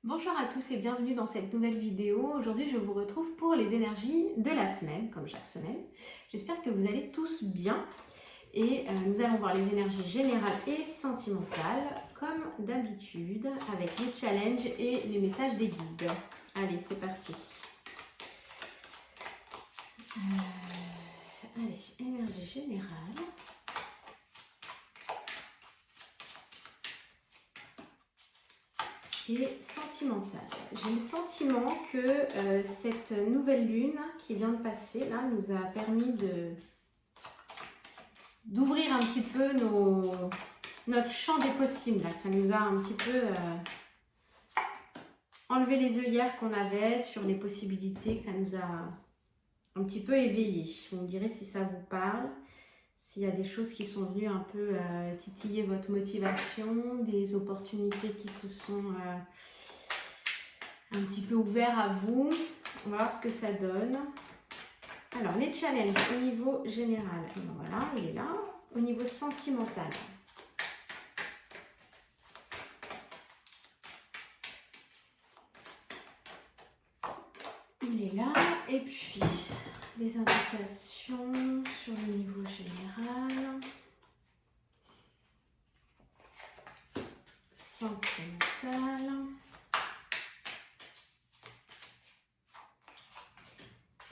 Bonjour à tous et bienvenue dans cette nouvelle vidéo. Aujourd'hui, je vous retrouve pour les énergies de la semaine, comme chaque semaine. J'espère que vous allez tous bien et nous allons voir les énergies générales et sentimentales, comme d'habitude, avec les challenges et les messages des guides. Allez, c'est parti. Allez, énergie générale. Et sentimentale. J'ai le sentiment que cette nouvelle lune qui vient de passer là nous a permis d'ouvrir un petit peu notre champ des possibles. Là. Ça nous a un petit peu enlevé les œillères qu'on avait sur les possibilités, que ça nous a un petit peu éveillés. Vous me direz si ça vous parle, s'il y a des choses qui sont venues un peu titiller votre motivation, des opportunités qui se sont un petit peu ouvertes à vous. On va voir ce que ça donne. Alors, les challenges au niveau général. Alors, voilà, il est là. Au niveau sentimental. Il est là. Et puis, des indications sur le niveau général. Sentimental.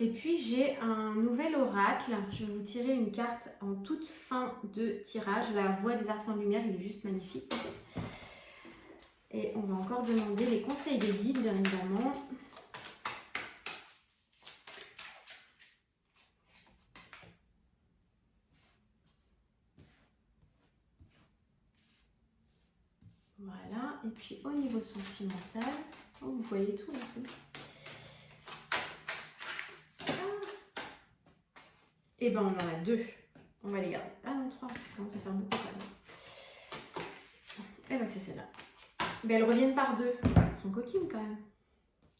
Et puis j'ai un nouvel oracle, je vais vous tirer une carte en toute fin de tirage, la voix des artisans de lumière, il est juste magnifique. Et on va encore demander les conseils des guides, bien évidemment. Voilà, et puis au niveau sentimental, oh, vous voyez tout là, c'est bon. Et ben on en a deux, on va les garder. Ah non, trois, ça commence à faire beaucoup quand même. Et ben c'est celle-là. Mais elles reviennent par deux, elles sont coquines quand même.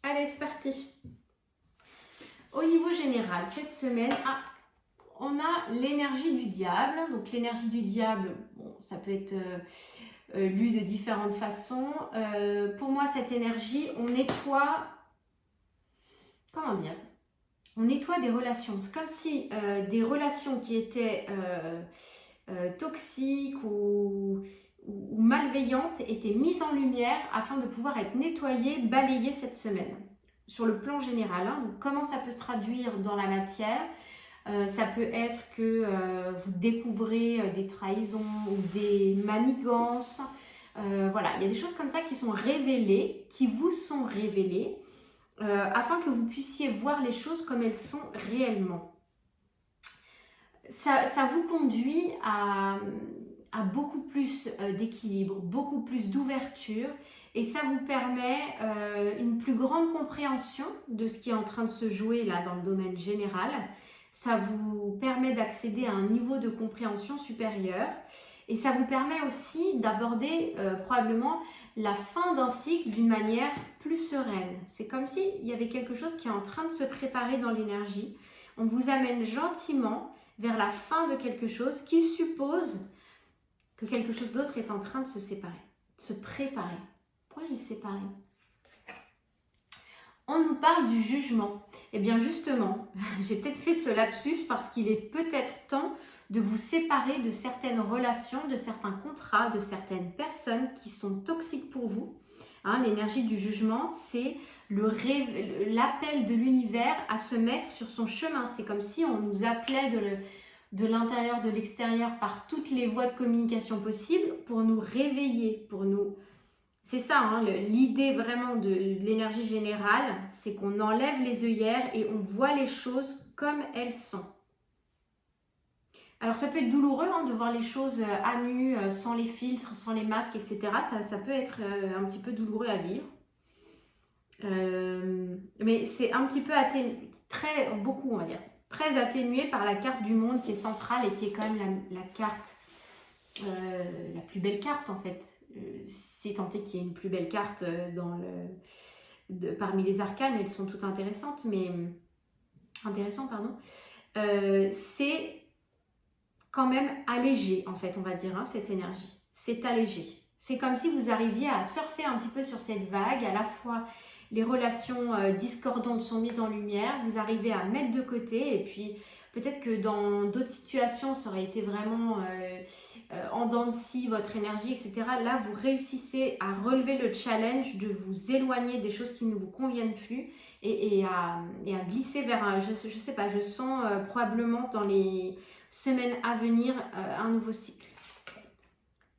Allez, c'est parti. Au niveau général, cette semaine, on a l'énergie du diable. Donc l'énergie du diable, bon, ça peut être lu de différentes façons. Pour moi, cette énergie, on nettoie, comment dire, on nettoie des relations. C'est comme si des relations qui étaient toxiques ou malveillantes étaient mises en lumière afin de pouvoir être nettoyées, balayées cette semaine. Sur le plan général, hein. Donc, comment ça peut se traduire dans la matière? Ça peut être que vous découvrez des trahisons ou des manigances. Voilà, il y a des choses comme ça qui sont révélées, qui vous sont révélées, afin que vous puissiez voir les choses comme elles sont réellement. Ça vous conduit à beaucoup plus d'équilibre, beaucoup plus d'ouverture, et ça vous permet une plus grande compréhension de ce qui est en train de se jouer là dans le domaine général. Ça vous permet d'accéder à un niveau de compréhension supérieur, et ça vous permet aussi d'aborder probablement la fin d'un cycle d'une manière plus sereine. C'est comme s'il y avait quelque chose qui est en train de se préparer dans l'énergie. On vous amène gentiment vers la fin de quelque chose qui suppose que quelque chose d'autre est en train de se séparer, se préparer. Pourquoi je dis séparer? On nous parle du jugement. Eh bien justement, j'ai peut-être fait ce lapsus parce qu'il est peut-être temps de vous séparer de certaines relations, de certains contrats, de certaines personnes qui sont toxiques pour vous. Hein, l'énergie du jugement, c'est l'appel de l'univers à se mettre sur son chemin. C'est comme si on nous appelait de l'intérieur, de l'extérieur, par toutes les voies de communication possibles pour nous réveiller, pour nous... C'est ça, hein, l'idée vraiment de l'énergie générale, c'est qu'on enlève les œillères et on voit les choses comme elles sont. Alors ça peut être douloureux hein, de voir les choses à nu, sans les filtres, sans les masques, etc. Ça peut être un petit peu douloureux à vivre. Mais c'est un petit peu atténué, beaucoup on va dire, très atténué par la carte du monde qui est centrale et qui est quand même la carte, la plus belle carte en fait. Si tant est qu'il y ait une plus belle carte parmi les arcanes, elles sont toutes intéressantes, mais c'est quand même allégé en fait, on va dire, hein, cette énergie. C'est allégé. C'est comme si vous arriviez à surfer un petit peu sur cette vague, à la fois les relations discordantes sont mises en lumière, vous arrivez à mettre de côté et puis peut-être que dans d'autres situations ça aurait été vraiment en dents de scie, votre énergie, etc. Là vous réussissez à relever le challenge de vous éloigner des choses qui ne vous conviennent plus et à glisser vers un, je sais pas, je sens probablement dans les semaines à venir un nouveau cycle.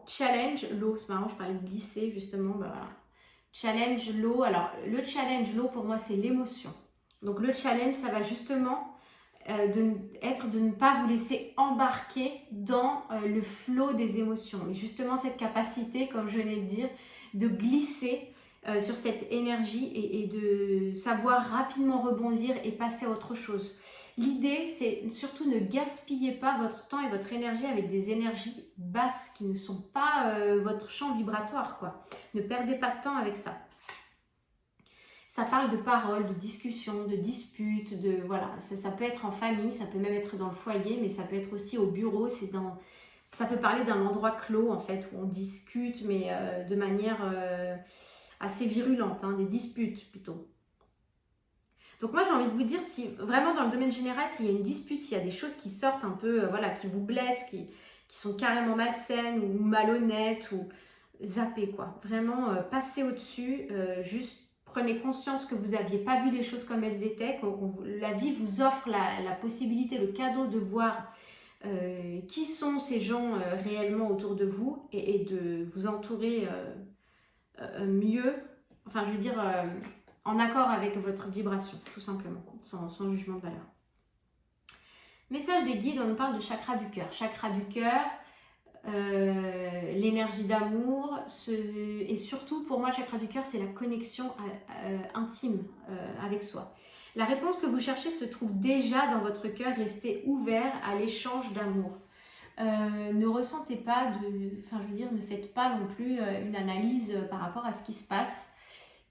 Challenge, l'eau, c'est marrant, je parlais de glisser justement, bah voilà. Challenge, l'eau, alors le challenge, l'eau pour moi c'est l'émotion. Donc le challenge ça va justement être de ne pas vous laisser embarquer dans le flot des émotions. Mais justement cette capacité, comme je venais de dire, de glisser sur cette énergie et de savoir rapidement rebondir et passer à autre chose. L'idée, c'est surtout ne gaspillez pas votre temps et votre énergie avec des énergies basses qui ne sont pas votre champ vibratoire, quoi. Ne perdez pas de temps avec ça. Ça parle de paroles, de discussions, de disputes, de voilà. Ça peut être en famille, ça peut même être dans le foyer, mais ça peut être aussi au bureau. Ça peut parler d'un endroit clos en fait où on discute, mais de manière assez virulente, hein, des disputes plutôt. Donc moi j'ai envie de vous dire, si vraiment dans le domaine général, s'il y a une dispute, s'il y a des choses qui sortent un peu, voilà, qui vous blessent, qui sont carrément malsaines ou malhonnêtes, ou zappez quoi. Vraiment passez au-dessus, juste prenez conscience que vous n'aviez pas vu les choses comme elles étaient, que la vie vous offre la possibilité, le cadeau de voir qui sont ces gens réellement autour de vous et de vous entourer mieux, enfin je veux dire en accord avec votre vibration, tout simplement, sans jugement de valeur. Message des guides, on nous parle de chakra du cœur. Chakra du cœur, l'énergie d'amour, et surtout pour moi, chakra du cœur, c'est la connexion intime avec soi. La réponse que vous cherchez se trouve déjà dans votre cœur, restez ouvert à l'échange d'amour. Ne ressentez pas enfin je veux dire, ne faites pas non plus une analyse par rapport à ce qui se passe.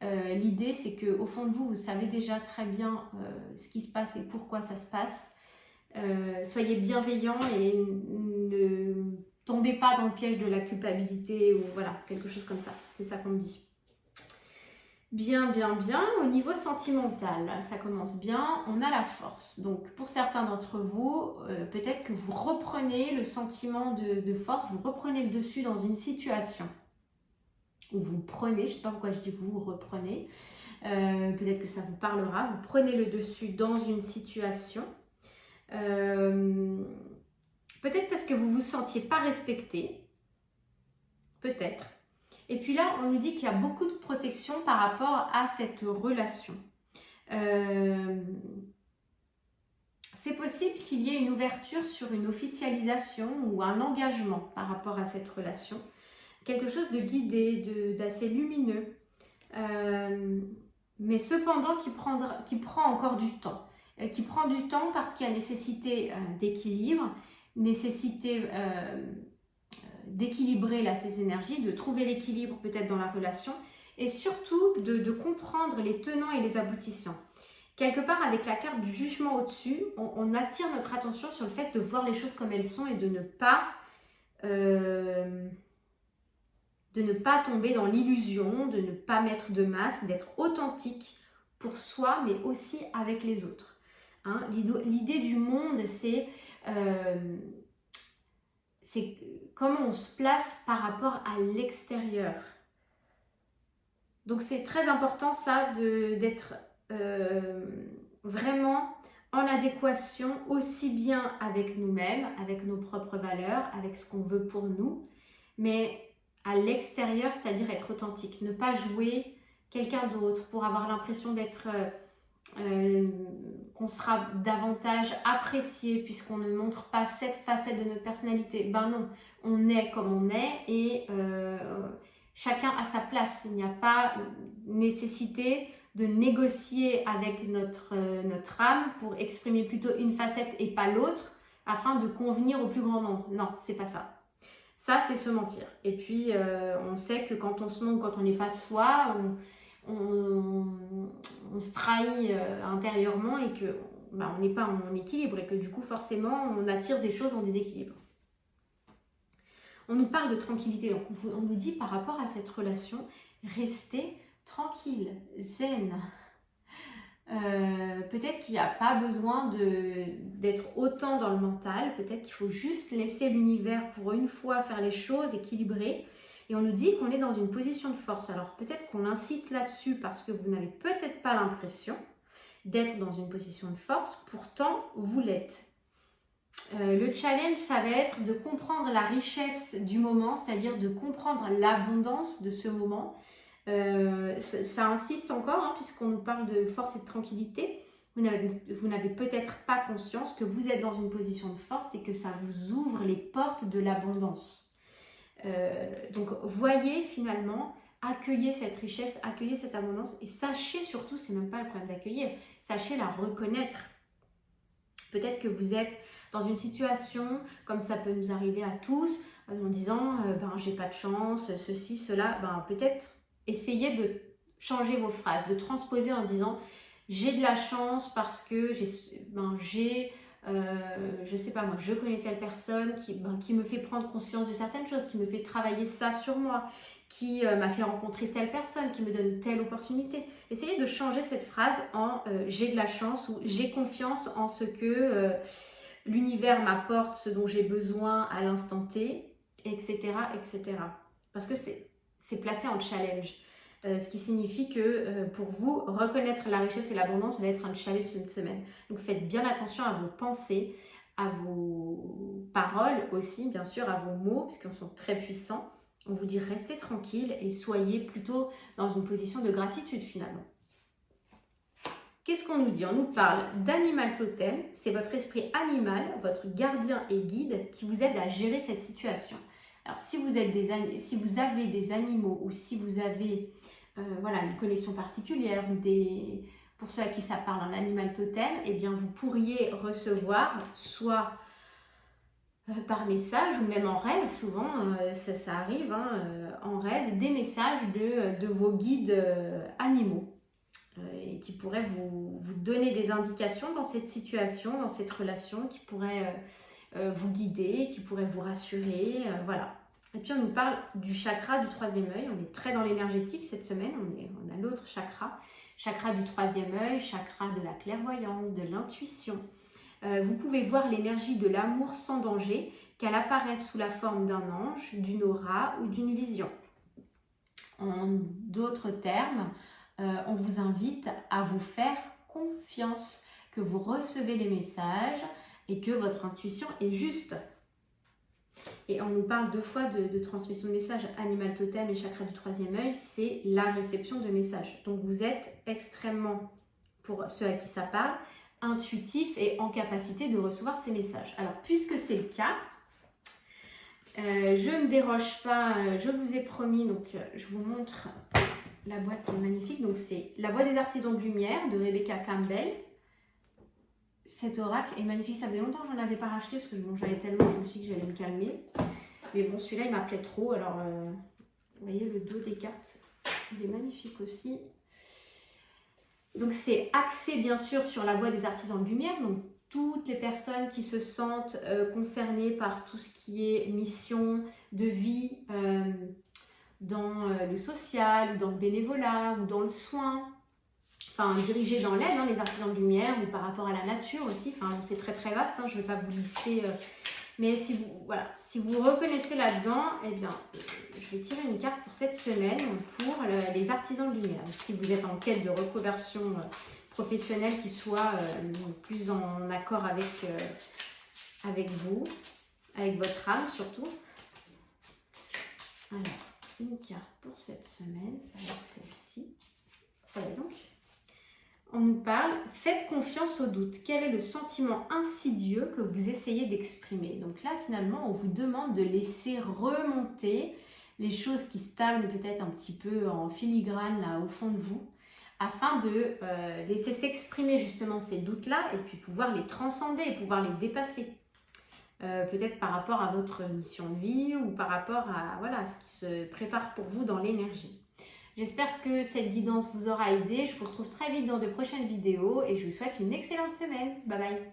L'idée c'est qu'au fond de vous, vous savez déjà très bien ce qui se passe et pourquoi ça se passe. Soyez bienveillants et ne tombez pas dans le piège de la culpabilité ou voilà, quelque chose comme ça. C'est ça qu'on me dit. Bien, bien, bien. Au niveau sentimental, ça commence bien. On a la force. Donc, pour certains d'entre vous, peut-être que vous reprenez le sentiment de force, vous reprenez le dessus dans une situation. Ou vous prenez, je ne sais pas pourquoi je dis vous reprenez. Peut-être que ça vous parlera. Vous prenez le dessus dans une situation. Peut-être parce que vous ne vous sentiez pas respecté. Peut-être. Et puis là, on nous dit qu'il y a beaucoup de protection par rapport à cette relation. C'est possible qu'il y ait une ouverture sur une officialisation ou un engagement par rapport à cette relation. Quelque chose de guidé, d'assez lumineux. Mais cependant qui prend encore du temps. Qui prend du temps parce qu'il y a nécessité d'équilibre, nécessité d'équilibrer là ces énergies, de trouver l'équilibre peut-être dans la relation et surtout de comprendre les tenants et les aboutissants. Quelque part avec la carte du jugement au-dessus, on attire notre attention sur le fait de voir les choses comme elles sont et de ne pas tomber dans l'illusion, de ne pas mettre de masque, d'être authentique pour soi mais aussi avec les autres. Hein, l'idée du monde c'est comment on se place par rapport à l'extérieur. Donc c'est très important ça d'être vraiment en adéquation aussi bien avec nous-mêmes, avec nos propres valeurs, avec ce qu'on veut pour nous, mais à l'extérieur, c'est-à-dire être authentique, ne pas jouer quelqu'un d'autre pour avoir l'impression d'être qu'on sera davantage apprécié puisqu'on ne montre pas cette facette de notre personnalité. Ben non, on est comme on est et chacun a sa place. Il n'y a pas nécessité de négocier avec notre âme pour exprimer plutôt une facette et pas l'autre afin de convenir au plus grand nombre. Non, c'est pas ça. Ça, c'est se mentir. Et puis, on sait que quand on se ment, quand on n'est pas soi, on se trahit intérieurement et que on n'est pas en équilibre et que du coup, forcément, on attire des choses en déséquilibre. On nous parle de tranquillité, donc on nous dit par rapport à cette relation, restez tranquille, zen. Peut-être qu'il n'y a pas besoin d'être autant dans le mental, peut-être qu'il faut juste laisser l'univers pour une fois faire les choses équilibrées. Et on nous dit qu'on est dans une position de force. Alors peut-être qu'on insiste là-dessus parce que vous n'avez peut-être pas l'impression d'être dans une position de force, pourtant vous l'êtes. Le challenge, ça va être de comprendre la richesse du moment, c'est-à-dire de comprendre l'abondance de ce moment. Ça insiste encore, hein, puisqu'on nous parle de force et de tranquillité. Vous n'avez peut-être pas conscience que vous êtes dans une position de force et que ça vous ouvre les portes de l'abondance. Donc voyez finalement, accueillez cette richesse, accueillez cette abondance et sachez surtout, c'est même pas le problème d'accueillir, sachez la reconnaître. Peut-être que vous êtes dans une situation, comme ça peut nous arriver à tous, en disant j'ai pas de chance, ceci, cela, peut-être essayez de changer vos phrases, de transposer en disant j'ai de la chance parce que je sais pas moi, je connais telle personne qui me fait prendre conscience de certaines choses, qui me fait travailler ça sur moi, qui m'a fait rencontrer telle personne, qui me donne telle opportunité. Essayez de changer cette phrase en j'ai de la chance ou j'ai confiance en ce que l'univers m'apporte, ce dont j'ai besoin à l'instant T, etc., etc. Parce que c'est placé en challenge. Ce qui signifie que pour vous, reconnaître la richesse et l'abondance va être un challenge cette semaine. Donc faites bien attention à vos pensées, à vos paroles aussi, bien sûr, à vos mots, puisqu'ils sont très puissants. On vous dit restez tranquille et soyez plutôt dans une position de gratitude finalement. Qu'est-ce qu'on nous dit? On nous parle d'animal totem, c'est votre esprit animal, votre gardien et guide qui vous aide à gérer cette situation. Alors si vous avez des animaux ou si vous avez une connexion particulière ou pour ceux à qui ça parle un animal totem, eh bien vous pourriez recevoir soit par message ou même en rêve, souvent ça arrive, en rêve, des messages de vos guides animaux et qui pourraient vous donner des indications dans cette situation, dans cette relation, qui pourraient vous guider, qui pourraient vous rassurer, voilà. Et puis on nous parle du chakra du troisième œil, on est très dans l'énergétique cette semaine, on a l'autre chakra, chakra du troisième œil, chakra de la clairvoyance, de l'intuition. Vous pouvez voir l'énergie de l'amour sans danger, qu'elle apparaisse sous la forme d'un ange, d'une aura ou d'une vision. En d'autres termes, on vous invite à vous faire confiance, que vous recevez les messages et que votre intuition est juste. Et on nous parle deux fois de transmission de messages, animal totem et chakra du troisième œil, c'est la réception de messages. Donc vous êtes extrêmement, pour ceux à qui ça parle, intuitif et en capacité de recevoir ces messages. Alors puisque c'est le cas, je ne déroge pas, je vous ai promis, donc je vous montre la boîte qui est magnifique. Donc c'est La Voix des artisans de lumière de Rebecca Campbell. Cet oracle est magnifique, ça faisait longtemps que j'en avais pas racheté parce que j'en avais tellement, je me suis dit que j'allais me calmer. Mais bon, celui-là il m'appelait trop, alors vous voyez le dos des cartes, il est magnifique aussi. Donc c'est axé bien sûr sur la voix des artisans de lumière, donc toutes les personnes qui se sentent concernées par tout ce qui est mission de vie dans le social, ou dans le bénévolat, ou dans le soin, enfin dirigées dans l'aide, les artisans de lumière, ou par rapport à la nature aussi, enfin c'est très très vaste, je ne vais pas vous lister, mais si vous reconnaissez là-dedans, eh bien je vais tirer une carte pour cette semaine pour les artisans de lumière. Donc, si vous êtes en quête de reconversion professionnelle qui soit plus en accord avec vous, avec votre âme surtout. Alors, une carte pour cette semaine, ça va être celle-ci. Voilà donc. On nous parle, faites confiance au doute. Quel est le sentiment insidieux que vous essayez d'exprimer? Donc là, finalement, on vous demande de laisser remonter les choses qui stagnent peut-être un petit peu en filigrane là au fond de vous, afin de laisser s'exprimer justement ces doutes-là et puis pouvoir les transcender et pouvoir les dépasser. Peut-être par rapport à votre mission de vie ou par rapport à ce qui se prépare pour vous dans l'énergie. J'espère que cette guidance vous aura aidé. Je vous retrouve très vite dans de prochaines vidéos et je vous souhaite une excellente semaine. Bye bye.